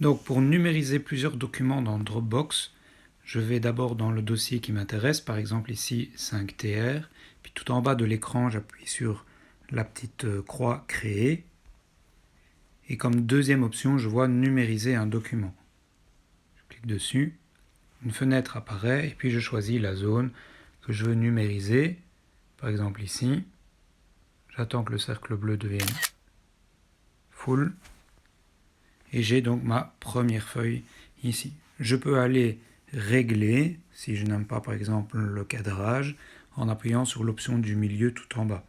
Donc pour numériser plusieurs documents dans Dropbox, je vais d'abord dans le dossier qui m'intéresse, par exemple ici 5TR, puis tout en bas de l'écran j'appuie sur la petite croix créer, et comme deuxième option je vois numériser un document. Je clique dessus, une fenêtre apparaît, et puis je choisis la zone que je veux numériser, par exemple ici, j'attends que le cercle bleu devienne full, et j'ai donc ma première feuille ici. Je peux aller régler, si je n'aime pas par exemple le cadrage, en appuyant sur l'option du milieu tout en bas.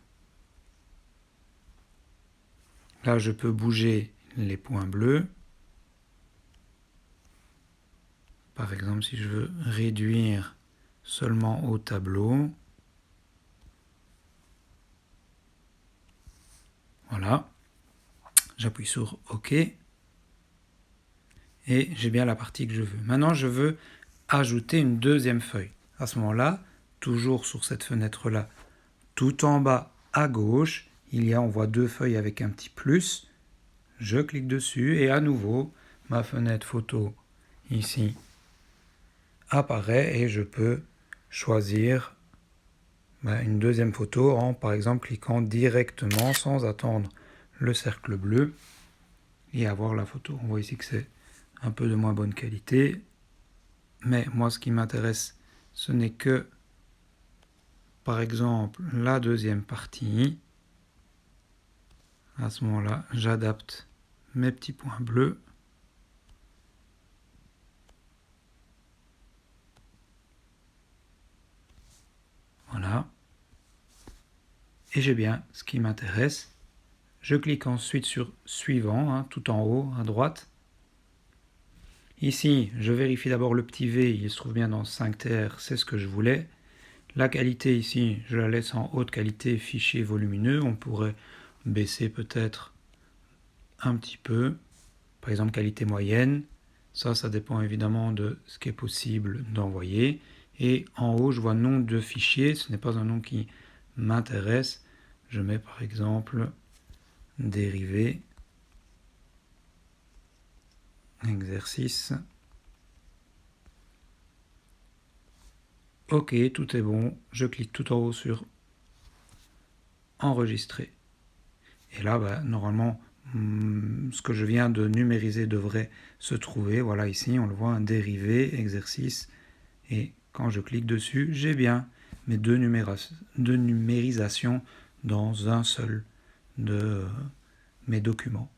Là, je peux bouger les points bleus. Par exemple, si je veux réduire seulement au tableau, voilà, j'appuie sur OK, et j'ai bien la partie que je veux. Maintenant, je veux ajouter une deuxième feuille. À ce moment-là, toujours sur cette fenêtre-là, tout en bas à gauche, on voit deux feuilles avec un petit plus. Je clique dessus et à nouveau, ma fenêtre photo ici apparaît et je peux choisir une deuxième photo en par exemple cliquant directement sans attendre le cercle bleu et avoir la photo. On voit ici que c'est un peu de moins bonne qualité, mais moi ce qui m'intéresse ce n'est que par exemple la deuxième partie. À ce moment-là, j'adapte mes petits points bleus. Voilà. Et j'ai bien ce qui m'intéresse. Je clique ensuite sur suivant, tout en haut à droite. Ici, je vérifie d'abord le petit V, il se trouve bien dans 5TR, c'est ce que je voulais. La qualité ici, je la laisse en haute qualité, fichier volumineux. On pourrait baisser peut-être un petit peu, par exemple qualité moyenne. Ça dépend évidemment de ce qui est possible d'envoyer. Et en haut, je vois nom de fichier, ce n'est pas un nom qui m'intéresse. Je mets par exemple dérivé, exercice. Ok, tout est bon. Je clique tout en haut sur enregistrer. Et là, normalement, ce que je viens de numériser devrait se trouver. Voilà, ici, on le voit, un dérivé, exercice. Et quand je clique dessus, j'ai bien mes deux numérisations dans un seul de mes documents.